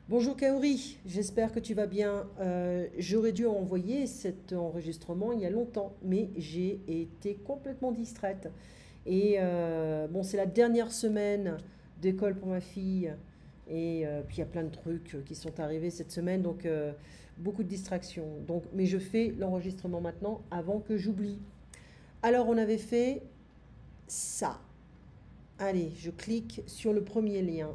Bonjour Kaori, j'espère que tu vas bien. J'aurais dû envoyer cet enregistrement il y a longtemps, mais j'ai été complètement distraite. Et bon, c'est la dernière semaine d'école pour ma fille. Et puis il y a plein de trucs qui sont arrivés cette semaine, donc beaucoup de distractions. Donc, mais je fais l'enregistrement maintenant avant que j'oublie. Alors on avait fait ça. Allez, je clique sur le premier lien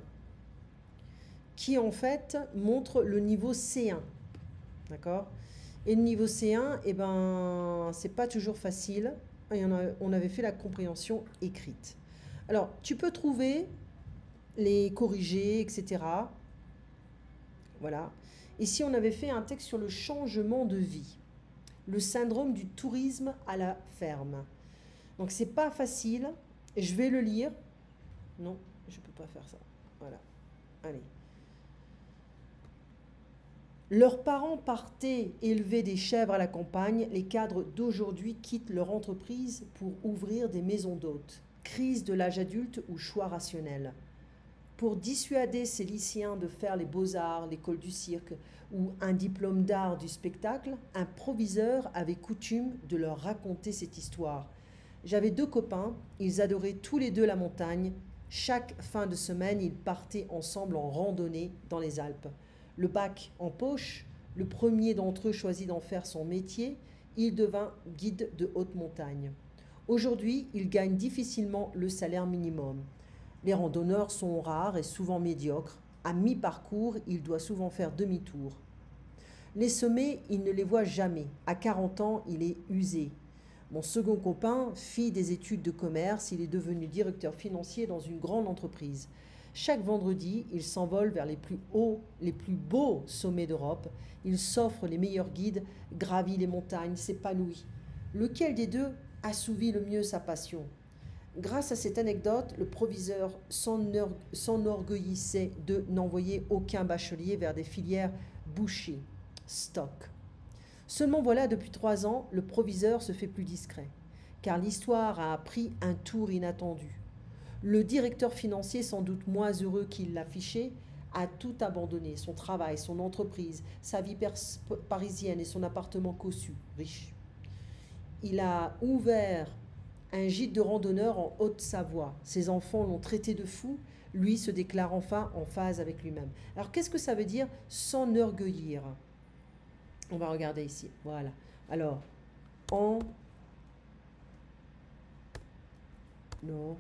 qui en fait montre le niveau C1. D'accord? Et le niveau C1, eh ben, c'est pas toujours facile. On avait fait la compréhension écrite. Alors, tu peux trouver les corrigés, etc. Voilà. Ici, on avait fait un texte sur le changement de vie, le syndrome du tourisme à la ferme. Donc, c'est pas facile. Je vais le lire. Non, je peux pas faire ça. Voilà. Allez. Leurs parents partaient élever des chèvres à la campagne, les cadres d'aujourd'hui quittent leur entreprise pour ouvrir des maisons d'hôtes. Crise de l'âge adulte ou choix rationnel. Pour dissuader ces lycéens de faire les beaux-arts, l'école du cirque ou un diplôme d'art du spectacle, un proviseur avait coutume de leur raconter cette histoire. J'avais deux copains, ils adoraient tous les deux la montagne. Chaque fin de semaine, ils partaient ensemble en randonnée dans les Alpes. Le bac en poche, le premier d'entre eux choisit d'en faire son métier, il devint guide de haute montagne. Aujourd'hui, il gagne difficilement le salaire minimum. Les randonneurs sont rares et souvent médiocres. À mi-parcours, il doit souvent faire demi-tour. Les sommets, il ne les voit jamais. À 40 ans, il est usé. Mon second copain fit des études de commerce, il est devenu directeur financier dans une grande entreprise. Chaque vendredi, il s'envole vers les plus hauts, les plus beaux sommets d'Europe. Il s'offre les meilleurs guides, gravit les montagnes, s'épanouit. Lequel des deux assouvit le mieux sa passion? Grâce à cette anecdote, le proviseur s'enorgueillissait de n'envoyer aucun bachelier vers des filières bouchées, stock. Seulement voilà, depuis 3 ans, le proviseur se fait plus discret, car l'histoire a pris un tour inattendu. Le directeur financier, sans doute moins heureux qu'il l'affichait, a tout abandonné, son travail, son entreprise, sa vie parisienne et son appartement cossu, riche. Il a ouvert un gîte de randonneurs en Haute-Savoie. Ses enfants l'ont traité de fou, lui se déclare enfin en phase avec lui-même. Alors qu'est-ce que ça veut dire s'enorgueillir? On va regarder ici. Voilà. Alors, enorgueillir.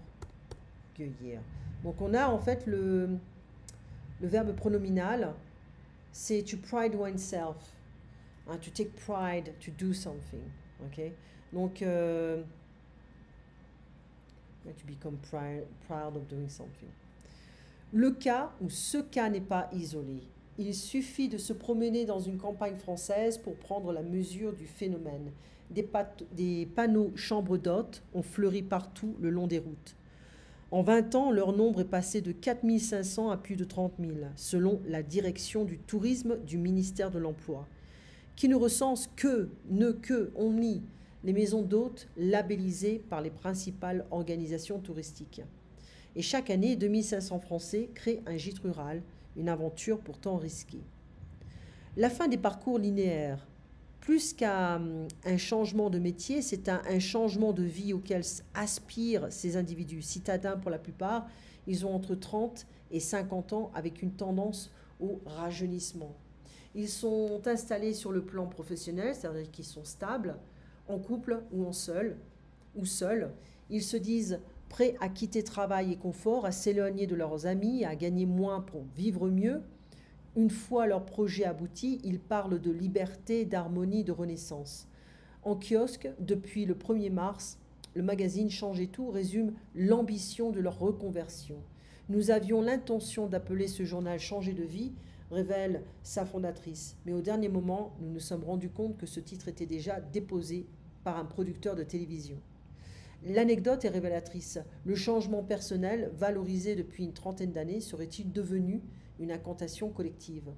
Donc on a en fait le verbe pronominal, c'est to pride oneself. Hein, to take pride, to do something. Ok. Donc, to become proud of doing something. Le cas ou ce cas n'est pas isolé. Il suffit de se promener dans une campagne française pour prendre la mesure du phénomène. Des panneaux chambres d'hôtes ont fleuri partout le long des routes. En 20 ans, leur nombre est passé de 4 500 à plus de 30 000, selon la direction du tourisme du ministère de l'Emploi, qui ne recense only, les maisons d'hôtes labellisées par les principales organisations touristiques. Et chaque année, 2500 Français créent un gîte rural, une aventure pourtant risquée. La fin des parcours linéaires, plus qu'un changement de métier, c'est un changement de vie auquel aspirent ces individus. Citadins pour la plupart, ils ont entre 30 et 50 ans avec une tendance au rajeunissement. Ils sont installés sur le plan professionnel, c'est-à-dire qu'ils sont stables, en couple ou seuls. Ils se disent prêts à quitter travail et confort, à s'éloigner de leurs amis, à gagner moins pour vivre mieux. Une fois leur projet abouti, ils parlent de liberté, d'harmonie, de renaissance. En kiosque, depuis le 1er mars, le magazine Change et Tout résume l'ambition de leur reconversion. Nous avions l'intention d'appeler ce journal Changer de vie, révèle sa fondatrice. Mais au dernier moment, nous nous sommes rendus compte que ce titre était déjà déposé par un producteur de télévision. L'anecdote est révélatrice. Le changement personnel, valorisé depuis une trentaine d'années, serait-il devenu une incantation collective?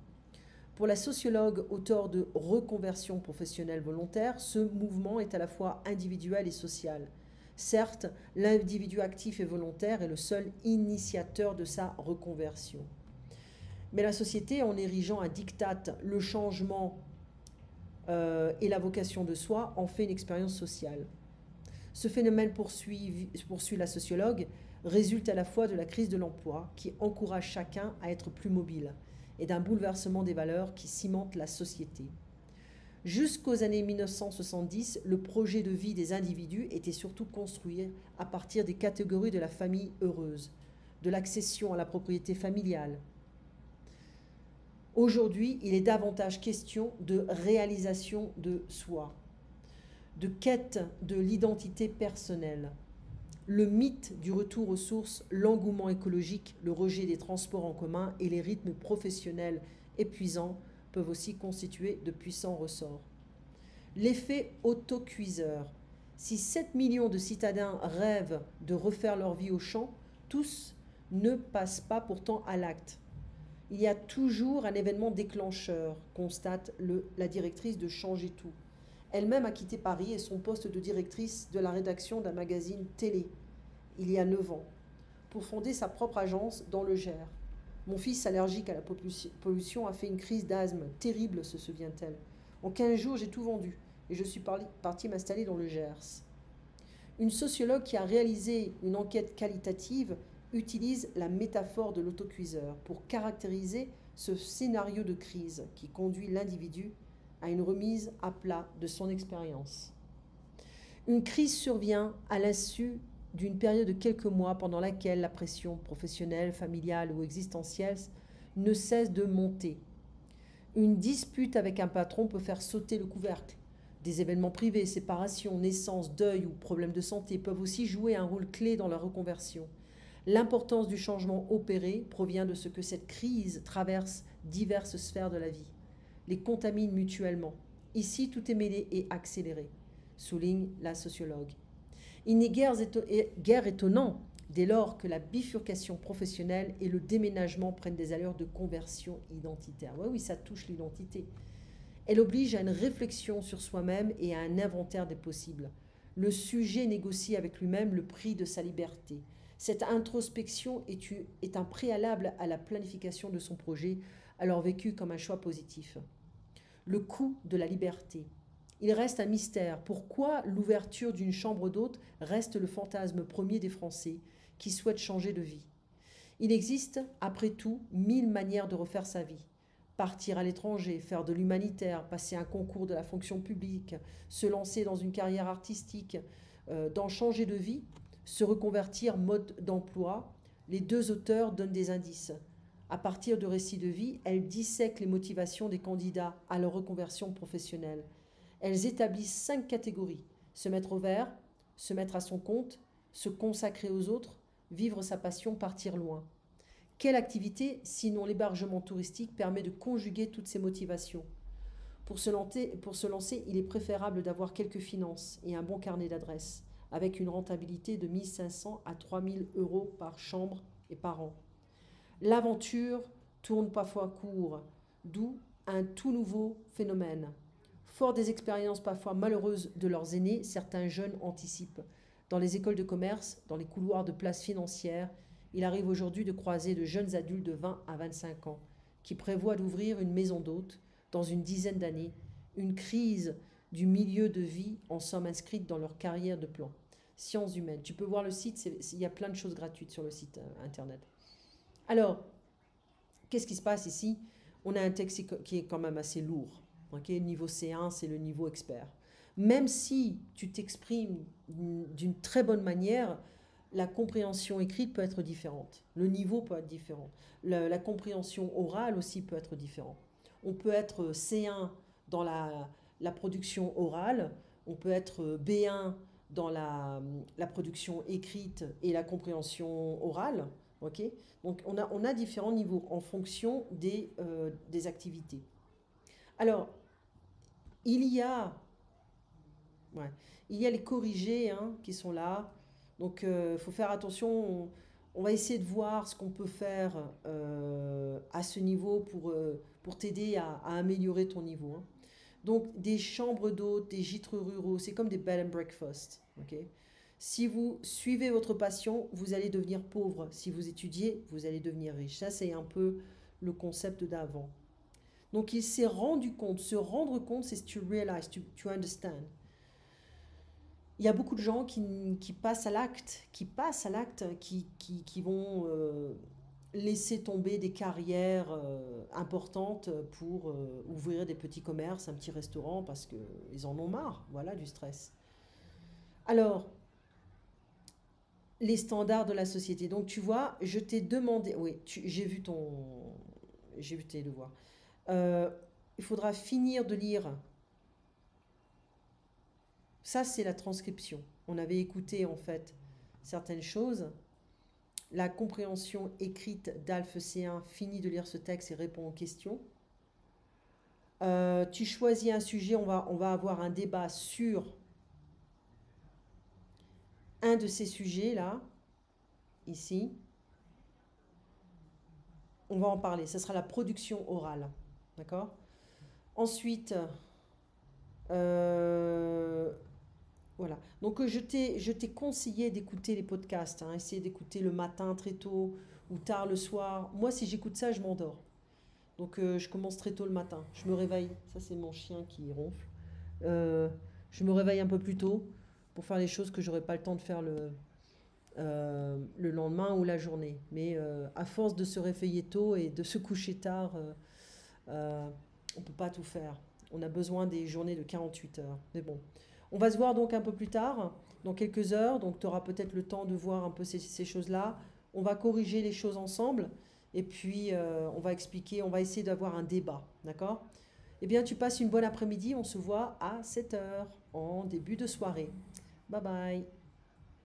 Pour la sociologue, auteure de Reconversion professionnelle volontaire, ce mouvement est à la fois individuel et social. Certes, l'individu actif et volontaire est le seul initiateur de sa reconversion. Mais la société, en érigeant un diktat, le changement et la vocation de soi, en fait une expérience sociale. Ce phénomène, poursuit la sociologue, résulte à la fois de la crise de l'emploi, qui encourage chacun à être plus mobile, et d'un bouleversement des valeurs qui cimente la société. Jusqu'aux années 1970, le projet de vie des individus était surtout construit à partir des catégories de la famille heureuse, de l'accession à la propriété familiale. Aujourd'hui, il est davantage question de réalisation de soi, de quête de l'identité personnelle. Le mythe du retour aux sources, l'engouement écologique, le rejet des transports en commun et les rythmes professionnels épuisants peuvent aussi constituer de puissants ressorts. L'effet autocuiseur. Si 7 millions de citadins rêvent de refaire leur vie au champ, tous ne passent pas pourtant à l'acte. Il y a toujours un événement déclencheur, constate la directrice de Changer Tout. Elle-même a quitté Paris et son poste de directrice de la rédaction d'un magazine télé, il y a 9 ans, pour fonder sa propre agence dans le Gers. Mon fils, allergique à la pollution, a fait une crise d'asthme terrible, se souvient-elle. En 15 jours, j'ai tout vendu et je suis partie m'installer dans le Gers. Une sociologue qui a réalisé une enquête qualitative utilise la métaphore de l'autocuiseur pour caractériser ce scénario de crise qui conduit l'individu à une remise à plat de son expérience. Une crise survient à l'insu d'une période de quelques mois pendant laquelle la pression professionnelle, familiale ou existentielle ne cesse de monter. Une dispute avec un patron peut faire sauter le couvercle. Des événements privés, séparations, naissances, deuil ou problèmes de santé peuvent aussi jouer un rôle clé dans la reconversion. L'importance du changement opéré provient de ce que cette crise traverse diverses sphères de la vie, les contamine mutuellement. Ici, tout est mêlé et accéléré, souligne la sociologue. Il n'est guère étonnant dès lors que la bifurcation professionnelle et le déménagement prennent des allures de conversion identitaire. Oui, ça touche l'identité. Elle oblige à une réflexion sur soi-même et à un inventaire des possibles. Le sujet négocie avec lui-même le prix de sa liberté. Cette introspection est un préalable à la planification de son projet, alors vécu comme un choix positif. Le coût de la liberté. Il reste un mystère. Pourquoi l'ouverture d'une chambre d'hôte reste le fantasme premier des Français qui souhaitent changer de vie? Il existe, après tout, 1000 manières de refaire sa vie. Partir à l'étranger, faire de l'humanitaire, passer un concours de la fonction publique, se lancer dans une carrière artistique, d'en changer de vie, se reconvertir mode d'emploi. Les deux auteurs donnent des indices. À partir de récits de vie, elles dissèquent les motivations des candidats à leur reconversion professionnelle. Elles établissent 5 catégories. Se mettre au vert, se mettre à son compte, se consacrer aux autres, vivre sa passion, partir loin. Quelle activité, sinon l'hébergement touristique, permet de conjuguer toutes ces motivations? Pour se lancer, il est préférable d'avoir quelques finances et un bon carnet d'adresses, avec une rentabilité de 1 500 à 3 000 euros par chambre et par an. L'aventure tourne parfois court, d'où un tout nouveau phénomène. Fort des expériences parfois malheureuses de leurs aînés, certains jeunes anticipent. Dans les écoles de commerce, dans les couloirs de places financières, il arrive aujourd'hui de croiser de jeunes adultes de 20 à 25 ans qui prévoient d'ouvrir une maison d'hôtes dans une dizaine d'années, une crise du milieu de vie en somme inscrite dans leur carrière de plan. Sciences humaines. Tu peux voir le site, il y a plein de choses gratuites sur le site internet. Alors, qu'est-ce qui se passe ici? On a un texte qui est quand même assez lourd. Okay, niveau C1, c'est le niveau expert. Même si tu t'exprimes d'une très bonne manière, la compréhension écrite peut être différente. Le niveau peut être différent. La compréhension orale aussi peut être différente. On peut être C1 dans la production orale, on peut être B1 dans la production écrite et la compréhension orale. Okay, donc on a différents niveaux en fonction des activités. Alors, il y a les corrigés qui sont là. Donc, faut faire attention. On va essayer de voir ce qu'on peut faire à ce niveau pour t'aider à améliorer ton niveau. Donc, des chambres d'hôtes, des gîtes ruraux, c'est comme des bed and breakfast. Okay? Si vous suivez votre passion, vous allez devenir pauvre. Si vous étudiez, vous allez devenir riche. Ça, c'est un peu le concept d'avant. Donc il s'est rendu compte, se rendre compte, c'est to realize, to understand. Il y a beaucoup de gens qui passent à l'acte, qui vont laisser tomber des carrières importantes pour ouvrir des petits commerces, un petit restaurant, parce qu'ils en ont marre, voilà, du stress. Alors, les standards de la société. Donc tu vois, je t'ai demandé, oui, j'ai vu tes devoirs. Euh, il faudra finir de lire. Ça, c'est la transcription. On avait écouté en fait certaines choses. La compréhension écrite d'Alphe C1 finit de lire ce texte et répond aux questions. Tu choisis un sujet, on va avoir un débat sur un de ces sujets-là, ici. On va en parler, ça sera la production orale. D'accord? Ensuite, voilà. Donc je t'ai conseillé d'écouter les podcasts, hein. Essayer d'écouter le matin très tôt ou tard le soir. Moi, si j'écoute ça, je m'endors. Donc je commence très tôt le matin. Je me réveille. Ça, c'est mon chien qui ronfle. Euh, je me réveille un peu plus tôt pour faire les choses que j'aurais pas le temps de faire le lendemain ou la journée. Mais à force de se réveiller tôt et de se coucher tard, on ne peut pas tout faire. On a besoin des journées de 48 heures. Mais bon, on va se voir donc un peu plus tard, dans quelques heures. Donc tu auras peut-être le temps de voir un peu ces choses-là. On va corriger les choses ensemble. Et puis on va expliquer, on va essayer d'avoir un débat. D'accord? Eh bien, tu passes une bonne après-midi. On se voit à 7 heures en début de soirée. Bye bye.